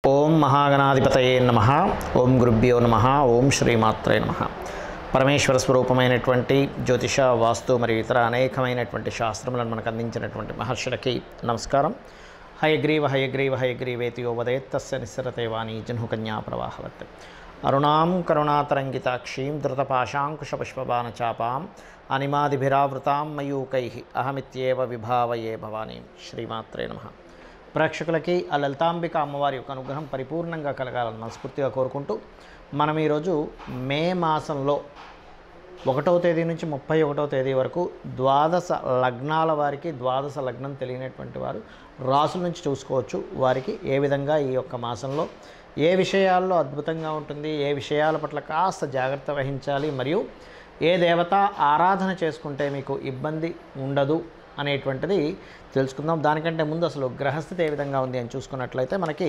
ఓం మహాగణాధిపతయే నమః. ఓం గురుభ్యో నమః. ఓం శ్రీమాత్రే నమః. పరమేశ్వర స్వరూపమైనటువంటి జ్యోతిష, వాస్తు మరియు ఇతర అనేకమైనటువంటి శాస్త్రములను మనకు అందించినటువంటి మహర్షులకి నమస్కారం. హయగ్రీవ హయగ్రీవ హయగ్రీవేతి యో వదేత్తస్య నిస్సరతే వాణి జహ్నుకన్యా ప్రవాహవత్. అరుణాం కరుణాతరంగితాక్షీం ధృతపాశాంకుశపుష్పబాణచాపాం అనిమాదిభిరావృతాం మయూకైః అహమిత్యేవ విభావయే భవానీం. శ్రీమాత్రే నమః. ప్రేక్షకులకి ఆ లలితాంబిక అమ్మవారి యొక్క అనుగ్రహం పరిపూర్ణంగా కలగాలని మనస్ఫూర్తిగా కోరుకుంటూ మనం ఈరోజు మే మాసంలో 1వ తేదీ నుంచి 31వ తేదీ వరకు ద్వాదశ లగ్నాల వారికి, ద్వాదశ లగ్నం తెలియనటువంటి వారు రాసుల నుంచి చూసుకోవచ్చు. వారికి ఏ విధంగా ఈ యొక్క మాసంలో ఏ విషయాల్లో అద్భుతంగా ఉంటుంది, ఏ విషయాల పట్ల కాస్త జాగ్రత్త వహించాలి, మరియు ఏ దేవత ఆరాధన చేసుకుంటే మీకు ఇబ్బంది ఉండదు అనేటువంటిది తెలుసుకుందాం. దానికంటే ముందు అసలు గ్రహస్థితి ఏ విధంగా ఉంది అని చూసుకున్నట్లయితే మనకి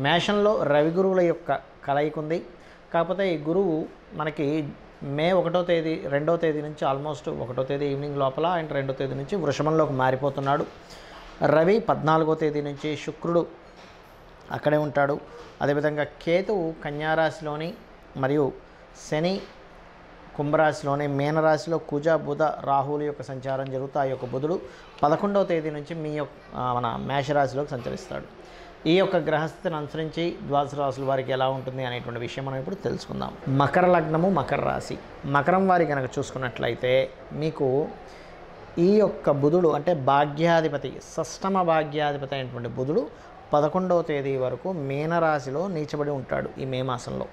మేషంలో రవి గురువుల యొక్క కలయిక ఉంది. కాకపోతే ఈ గురువు మనకి మే 1వ తేదీ 2వ తేదీ నుంచి ఆల్మోస్ట్ 1వ తేదీ ఈవినింగ్ లోపల అండ్ 2వ తేదీ నుంచి వృషభంలోకి మారిపోతున్నాడు. రవి 14వ తేదీ నుంచి, శుక్రుడు అక్కడే ఉంటాడు. అదేవిధంగా కేతువు కన్యారాశిలోని మరియు శని కుంభరాశిలోని, మీనరాశిలో కుజ బుధ రాహువుల యొక్క సంచారం జరుగుతూ ఆ యొక్క బుధుడు 11వ తేదీ నుంచి మన మేషరాశిలోకి సంచరిస్తాడు. ఈ యొక్క గ్రహస్థితిని అనుసరించి ద్వాదశ రాశుల వారికి ఎలా ఉంటుంది అనేటువంటి విషయం మనం ఇప్పుడు తెలుసుకుందాం. మకర లగ్నము, మకర రాశి. మకరం వారి కనుక చూసుకున్నట్లయితే మీకు ఈ యొక్క బుధుడు అంటే భాగ్యాధిపతి, షష్టమ భాగ్యాధిపతి అయినటువంటి బుధుడు 11వ తేదీ వరకు మీనరాశిలో నీచబడి ఉంటాడు ఈ మే మాసంలో.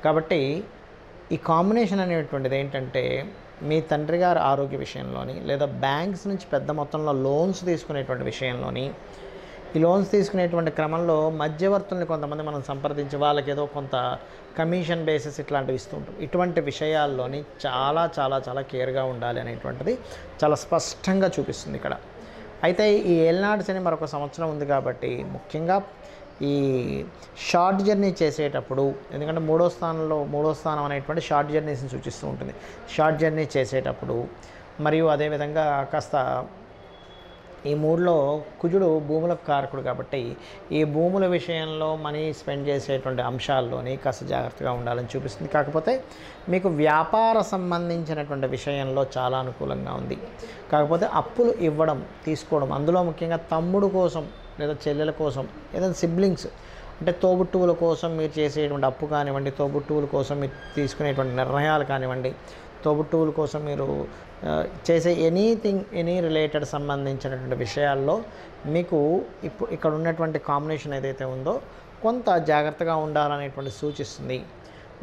కాబట్టి ఈ కాంబినేషన్ అనేటువంటిది ఏంటంటే మీ తండ్రి గారి ఆరోగ్య విషయంలోని, లేదా బ్యాంక్స్ నుంచి పెద్ద మొత్తంలో లోన్స్ తీసుకునేటువంటి విషయంలోని, ఈ లోన్స్ తీసుకునేటువంటి క్రమంలో మధ్యవర్తుల్ని కొంతమంది మనం సంప్రదించి వాళ్ళకి ఏదో కొంత కమిషన్ బేసిస్ ఇట్లాంటివి ఇస్తూ ఉంటాం. ఇటువంటి విషయాల్లోని చాలా చాలా చాలా కేర్గా ఉండాలి అనేటువంటిది చాలా స్పష్టంగా చూపిస్తుంది ఇక్కడ. అయితే ఈ ఏలినాడు శని మరొక సంవత్సరం ఉంది కాబట్టి ముఖ్యంగా ఈ షార్ట్ జర్నీ చేసేటప్పుడు, ఎందుకంటే మూడో స్థానం అనేటువంటి షార్ట్ జర్నీస్ని సూచిస్తూ ఉంటుంది. షార్ట్ జర్నీ చేసేటప్పుడు మరియు అదేవిధంగా కాస్త ఈ మూడులో కుజుడు భూములకు కారకుడు కాబట్టి ఈ భూముల విషయంలో మనీ స్పెండ్ చేసేటువంటి అంశాల్లోని కాస్త జాగ్రత్తగా ఉండాలని చూపిస్తుంది. కాకపోతే మీకు వ్యాపార సంబంధించినటువంటి విషయంలో చాలా అనుకూలంగా ఉంది. కాకపోతే అప్పులు ఇవ్వడం, తీసుకోవడం, అందులో ముఖ్యంగా తమ్ముడు కోసం లేదా చెల్లెల కోసం, ఏదైనా సిబ్లింగ్స్ అంటే తోబుట్టువుల కోసం మీరు చేసేటువంటి అప్పు కానివ్వండి, తోబుట్టువుల కోసం మీరు తీసుకునేటువంటి నిర్ణయాలు కానివ్వండి, తోబుట్టువుల కోసం మీరు చేసే ఎనీ రిలేటెడ్ సంబంధించినటువంటి విషయాల్లో మీకు ఇక్కడ ఉన్నటువంటి కాంబినేషన్ ఏదైతే ఉందో కొంత జాగ్రత్తగా ఉండాలనేటువంటి సూచిస్తుంది.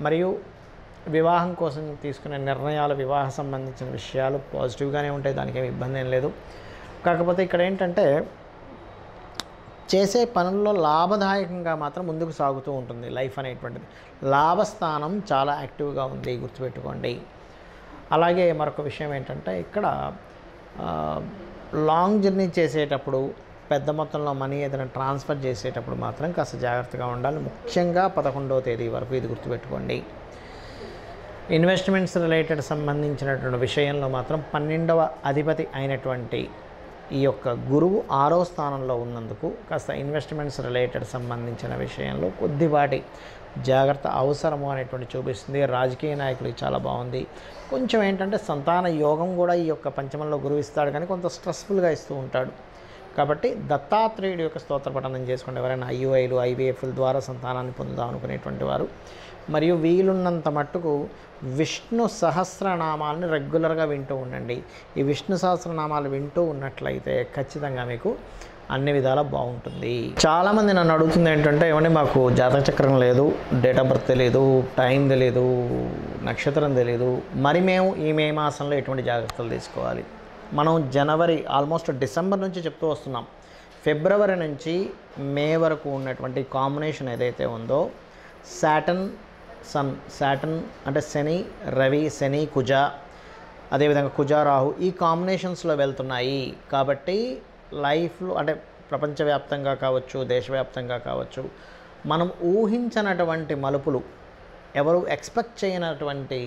మరియు వివాహం కోసం తీసుకునే నిర్ణయాలు, వివాహ సంబంధించిన విషయాలు పాజిటివ్గానే ఉంటాయి, దానికి ఏమి ఇబ్బంది ఏం లేదు. కాకపోతే ఇక్కడ ఏంటంటే చేసే పనుల్లో లాభదాయకంగా మాత్రం ముందుకు సాగుతూ ఉంటుంది లైఫ్ అనేటువంటిది. లాభస్థానం చాలా యాక్టివ్గా ఉంది, గుర్తుపెట్టుకోండి. అలాగే మరొక విషయం ఏంటంటే ఇక్కడ లాంగ్ జర్నీ చేసేటప్పుడు, పెద్ద మొత్తంలో మనీ ఏదైనా ట్రాన్స్ఫర్ చేసేటప్పుడు మాత్రం కాస్త జాగ్రత్తగా ఉండాలి. ముఖ్యంగా 11వ తేదీ వరకు ఇది గుర్తుపెట్టుకోండి. ఇన్వెస్ట్మెంట్స్ రిలేటెడ్ సంబంధించినటువంటి విషయంలో మాత్రం 12వ అధిపతి అయినటువంటి ఈ యొక్క గురువు 6వ స్థానంలో ఉన్నందుకు కాస్త ఇన్వెస్ట్మెంట్స్ రిలేటెడ్ సంబంధించిన విషయంలో కొద్దిపాటి జాగ్రత్త అవసరము అనేటువంటి చూపిస్తుంది. రాజకీయ నాయకులకి చాలా బాగుంది. కొంచెం ఏంటంటే సంతాన యోగం కూడా ఈ యొక్క పంచమంలో గురువు ఇస్తాడు, కానీ కొంత స్ట్రెస్ఫుల్గా ఇస్తూ ఉంటాడు. కాబట్టి దత్తాత్రేయుడి యొక్క స్తోత్ర పఠనం చేసుకోండి. ఎవరైనా IUIలు, IVFల ద్వారా సంతానాన్ని పొందుదాం అనుకునేటువంటి వారు, మరియు వీలున్నంత మట్టుకు విష్ణు సహస్రనామాలను రెగ్యులర్గా వింటూ ఉండండి. ఈ విష్ణు సహస్రనామాలు వింటూ ఉన్నట్లయితే ఖచ్చితంగా మీకు అన్ని విధాలా బాగుంటుంది. చాలామంది నన్ను అడుగుతుంది ఏంటంటే, ఏమంటే మాకు జాతక చక్రం లేదు, డేట్ ఆఫ్ బర్త్ తెలియదు, టైం తెలియదు, నక్షత్రం తెలియదు, మరి మేము ఈ మే మాసంలో ఎటువంటి జాగ్రత్తలు తీసుకోవాలి? మనం జనవరి ఆల్మోస్ట్ డిసెంబర్ నుంచి చెప్తూ వస్తున్నాం. ఫిబ్రవరి నుంచి మే వరకు ఉన్నటువంటి కాంబినేషన్ ఏదైతే ఉందో సాటర్న్ అంటే శని రవి, శని కుజ, అదేవిధంగా కుజ రాహు, ఈ కాంబినేషన్స్లో వెళ్తున్నాయి. కాబట్టి లైఫ్లో అంటే ప్రపంచవ్యాప్తంగా కావచ్చు, దేశవ్యాప్తంగా కావచ్చు, మనం ఊహించినటువంటి మలుపులు, ఎవరు ఎక్స్పెక్ట్ చేయనటువంటి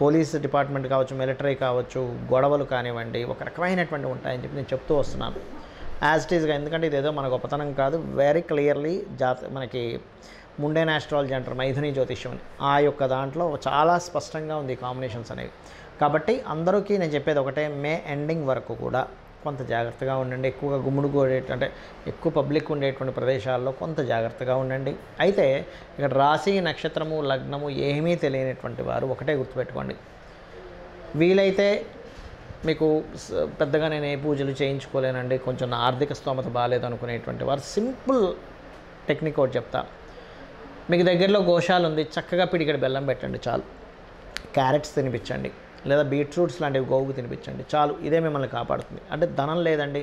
పోలీస్ డిపార్ట్మెంట్ కావచ్చు, మిలిటరీ కావచ్చు, గొడవలు కానివ్వండి, ఒక రకమైనటువంటి ఉంటాయని చెప్పి నేను చెప్తూ వస్తున్నాను. యాజ్ ఇట్ ఈస్గా, ఎందుకంటే ఇదేదో మన గొప్పతనం కాదు, వెరీ క్లియర్లీ మనకి ముండేన్ ఆస్ట్రాలజీ అంటారు, మైథుని జ్యోతిష్యం అని, ఆ యొక్క దాంట్లో చాలా స్పష్టంగా ఉంది కాంబినేషన్స్ అనేవి. కాబట్టి అందరికీ నేను చెప్పేది ఒకటే, మే ఎండింగ్ వరకు కూడా కొంత జాగ్రత్తగా ఉండండి. ఎక్కువగా గుమ్ముడు అంటే ఎక్కువ పబ్లిక్ ఉండేటువంటి ప్రదేశాల్లో కొంత జాగ్రత్తగా ఉండండి. అయితే ఇక్కడ రాశి, నక్షత్రము, లగ్నము ఏమీ తెలియనటువంటి వారు ఒకటే గుర్తుపెట్టుకోండి, వీలైతే మీకు పెద్దగా నేను ఏ పూజలు చేయించుకోలేనండి, కొంచెం నా ఆర్థిక స్తోమత బాగాలేదు అనుకునేటువంటి వారు సింపుల్ టెక్నిక్ ఒకటి చెప్తా. మీకు దగ్గరలో గోశాల ఉంది, చక్కగా పిడికెడు బెల్లం పెట్టండి చాలు, క్యారెట్స్ తినిపించండి, లేదా బీట్రూట్స్ లాంటివి గోవుకు తినిపించండి చాలు, ఇదే మిమ్మల్ని కాపాడుతుంది. అంటే ధనం లేదండి,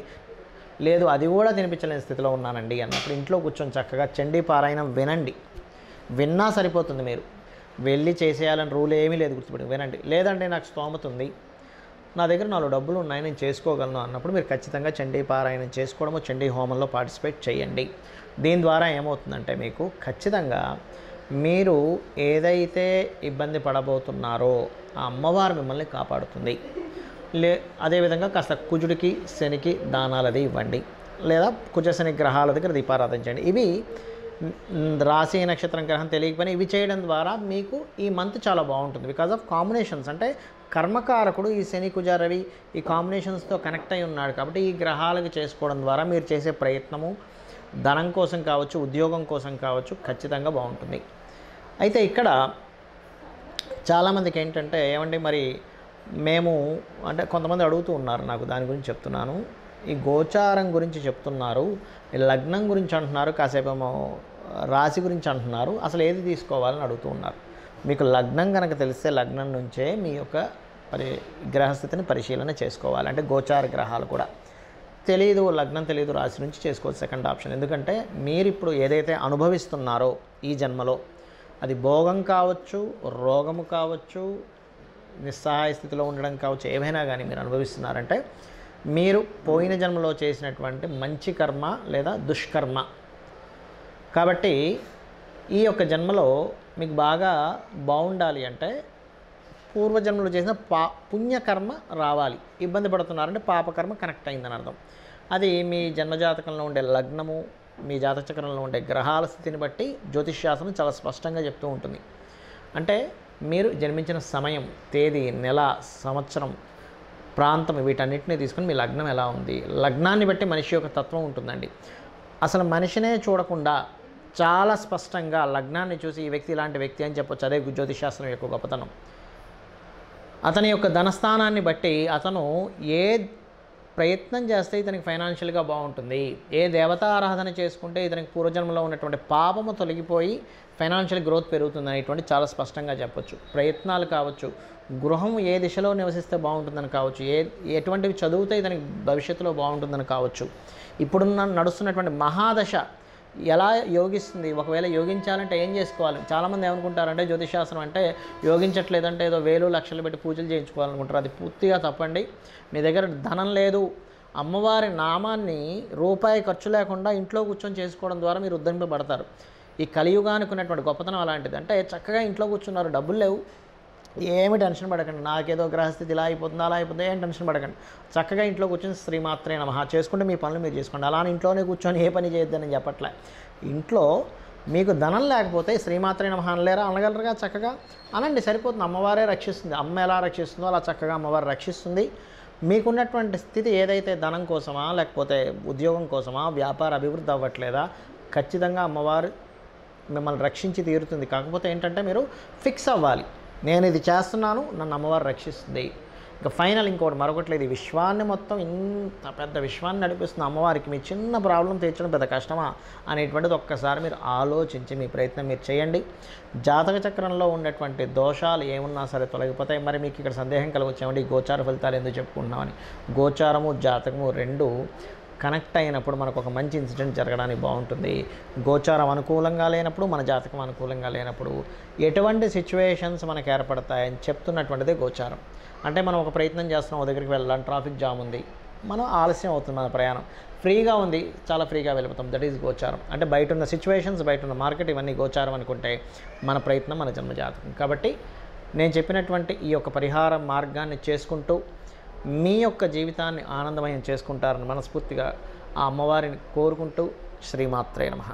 లేదు అది కూడా తినిపించలేని స్థితిలో ఉన్నానండి అన్నప్పుడు ఇంట్లో కూర్చొని చక్కగా చండీ పారాయణం వినండి, విన్నా సరిపోతుంది. మీరు వెళ్ళి చేసేయాలని రూల్ ఏమీ లేదు, గుర్తుపెట్టి వినండి. లేదంటే నాకు స్తోమత ఉంది, నా దగ్గర 4 డబ్బులు ఉన్నాయి, నేను చేసుకోగలను అన్నప్పుడు మీరు ఖచ్చితంగా చండీ పారాయణం చేసుకోవడము, చండీ హోమంలో పార్టిసిపేట్ చేయండి. దీని ద్వారా ఏమవుతుందంటే మీకు ఖచ్చితంగా మీరు ఏదైతే ఇబ్బంది పడబోతున్నారో ఆ అమ్మవారు మిమ్మల్ని కాపాడుతుంది. అదేవిధంగా కాస్త కుజుడికి, శనికి దానాలది ఇవ్వండి, లేదా కుజ శని గ్రహాల దగ్గర దీపారాధన చేయండి. ఇవి రాశి, నక్షత్రం, గ్రహం తెలియకపోయినా ఇవి చేయడం ద్వారా మీకు ఈ మంత్ చాలా బాగుంటుంది. బికాజ్ ఆఫ్ కాంబినేషన్స్, అంటే కర్మకారకుడు ఈ శని, కుజ, రవి ఈ కాంబినేషన్స్తో కనెక్ట్ అయి ఉన్నాడు. కాబట్టి ఈ గ్రహాలకు చేసుకోవడం ద్వారా మీరు చేసే ప్రయత్నము ధనం కోసం కావచ్చు, ఉద్యోగం కోసం కావచ్చు, ఖచ్చితంగా బాగుంటుంది. అయితే ఇక్కడ చాలామందికి ఏంటంటే, ఏమండి మరి మేము అంటే కొంతమంది అడుగుతూ ఉన్నారు, నాకు దాని గురించి చెప్తున్నాను. ఈ గోచారం గురించి చెప్తున్నారు, ఈ లగ్నం గురించి అంటున్నారు, కాసేపేమో రాశి గురించి అంటున్నారు, అసలు ఏది తీసుకోవాలని అడుగుతూ ఉన్నారు. మీకు లగ్నం కనుక తెలిస్తే లగ్నం నుంచే మీ యొక్క గ్రహస్థితిని పరిశీలన చేసుకోవాలి. అంటే గోచార గ్రహాలు కూడా తెలియదు, లగ్నం తెలియదు, రాశి నుంచి చేసుకోవచ్చు సెకండ్ ఆప్షన్. ఎందుకంటే మీరు ఇప్పుడు ఏదైతే అనుభవిస్తున్నారో ఈ జన్మలో, అది భోగం కావచ్చు, రోగము కావచ్చు, నిస్సహాయ స్థితిలో ఉండడం కావచ్చు, ఏమైనా కానీ మీరు అనుభవిస్తున్నారంటే మీరు పోయిన జన్మలో చేసినటువంటి మంచి కర్మ లేదా దుష్కర్మ. కాబట్టి ఈ యొక్క జన్మలో మీకు బాగా బాగుండాలి అంటే పూర్వజన్మలో చేసిన పుణ్యకర్మ రావాలి. ఇబ్బంది పడుతున్నారంటే పాపకర్మ కనెక్ట్ అయిందని అర్థం. అది మీ జన్మజాతకంలో ఉండే లగ్నము, మీ జాతచక్రంలో ఉండే గ్రహాల స్థితిని బట్టి జ్యోతిష్శాస్త్రం చాలా స్పష్టంగా చెప్తూ ఉంటుంది. అంటే మీరు జన్మించిన సమయం, తేదీ, నెల, సంవత్సరం, ప్రాంతం వీటన్నిటిని తీసుకుని మీ లగ్నం ఎలా ఉంది, లగ్నాన్ని బట్టి మనిషి యొక్క తత్వం ఉంటుందండి. అసలు మనిషినే చూడకుండా చాలా స్పష్టంగా లగ్నాన్ని చూసి ఈ వ్యక్తి ఇలాంటి వ్యక్తి అని చెప్పొచ్చు. అదే జ్యోతిషాస్త్రం యొక్క గొప్పతనం. అతని యొక్క ధనస్థానాన్ని బట్టి అతను ఏ ప్రయత్నం చేస్తే ఇతనికి ఫైనాన్షియల్గా బాగుంటుంది, ఏ దేవతారాధన చేసుకుంటే ఇతనికి పూర్వజన్మలో ఉన్నటువంటి పాపము తొలగిపోయి ఫైనాన్షియల్ గ్రోత్ పెరుగుతుంది అనేటువంటి చాలా స్పష్టంగా చెప్పొచ్చు. ప్రయత్నాలు కావచ్చు, గృహం ఏ దిశలో నివసిస్తే బాగుంటుందని కావచ్చు, ఎటువంటివి చదివితే ఇతనికి భవిష్యత్తులో బాగుంటుందని కావచ్చు, ఇప్పుడున్న నడుస్తున్నటువంటి మహాదశ ఎలా యోగిస్తుంది, ఒకవేళ యోగించాలంటే ఏం చేసుకోవాలి. చాలామంది ఏమనుకుంటారంటే జ్యోతిషాస్త్రం అంటే యోగించట్లేదంటే ఏదో వేలు లక్షలు పెట్టి పూజలు చేయించుకోవాలనుకుంటారు. అది పూర్తిగా తప్పండి. మీ దగ్గర ధనం లేదు, అమ్మవారి నామాన్ని రూపాయి ఖర్చు లేకుండా ఇంట్లో కూర్చొని చేసుకోవడం ద్వారా మీరు ఉద్ధరింపబడతారు. ఈ కలియుగానికి ఉన్నటువంటి గొప్పతనం అలాంటిది. అంటే చక్కగా ఇంట్లో కూర్చున్నారు, డబ్బులు లేవు, ఏమి టెన్షన్ పడకండి, నాకేదో గ్రహస్థితి ఇలా అయిపోతుంది అలా అయిపోతుంది, ఏం టెన్షన్ పడకండి. చక్కగా ఇంట్లో కూర్చొని శ్రీమాత్రే నమః చేసుకుంటే మీ పనులు మీరు చేసుకోండి. అలానే ఇంట్లోనే కూర్చొని ఏ పని చేయొద్దని చెప్పట్లే. ఇంట్లో మీకు ధనం లేకపోతే శ్రీమాత్రే నమః అనలేరా, అనగలరుగా, చక్కగా అనండి, సరిపోతుంది. అమ్మవారే రక్షిస్తుంది. అమ్మ ఎలా రక్షిస్తుందో అలా చక్కగా అమ్మవారు రక్షిస్తుంది. మీకున్నటువంటి స్థితి ఏదైతే ధనం కోసమా, లేకపోతే ఉద్యోగం కోసమా, వ్యాపార అభివృద్ధి అవ్వట్లేదా, ఖచ్చితంగా అమ్మవారు మిమ్మల్ని రక్షించి తీరుతుంది. కాకపోతే ఏంటంటే మీరు ఫిక్స్ అవ్వాలి, నేను ఇది చేస్తున్నాను, నన్ను అమ్మవారు రక్షిస్తుంది. ఇక ఫైనల్ ఇంకోటి మరొకట్లేదు, ఈ విశ్వాన్ని మొత్తం ఇంత పెద్ద విశ్వాన్ని నడిపిస్తున్న అమ్మవారికి మీ చిన్న ప్రాబ్లం తీర్చడం పెద్ద కష్టమా అనేటువంటిది ఒక్కసారి మీరు ఆలోచించి మీ ప్రయత్నం మీరు చేయండి. జాతక చక్రంలో ఉన్నటువంటి దోషాలు ఏమున్నా సరే తొలగిపోతాయి. మరి మీకు ఇక్కడ సందేహం కలగొచ్చామండి, ఈ గోచార ఫలితాలు ఎందుకు చెప్పుకుంటున్నామని. గోచారము జాతకము రెండు కనెక్ట్ అయినప్పుడు మనకు ఒక మంచి ఇన్సిడెంట్ జరగడానికి బాగుంటుంది. గోచారం అనుకూలంగా లేనప్పుడు, మన జాతకం అనుకూలంగా లేనప్పుడు ఎటువంటి సిచ్యువేషన్స్ మనకు ఏర్పడతాయని చెప్తున్నటువంటిదే గోచారం. అంటే మనం ఒక ప్రయత్నం చేస్తున్నాం, ఒక దగ్గరికి వెళ్ళాలి, ట్రాఫిక్ జామ్ ఉంది, మనం ఆలస్యం అవుతుంది, మన ప్రయాణం ఫ్రీగా ఉంది, చాలా ఫ్రీగా వెళ్ళిపోతాం. దట్ ఈజ్ గోచారం. అంటే బయట ఉన్న సిచ్యువేషన్స్, బయట ఉన్న మార్కెట్, ఇవన్నీ గోచారం అనుకుంటే మన ప్రయత్నం మన జన్మజాతకం. కాబట్టి నేను చెప్పినటువంటి ఈ యొక్క పరిహార మార్గాన్ని చేసుకుంటూ మీ యొక్క జీవితాన్ని ఆనందమయం చేసుకుంటారని మనస్ఫూర్తిగా ఆ అమ్మవారిని కోరుకుంటూ శ్రీమాత్రే నమః.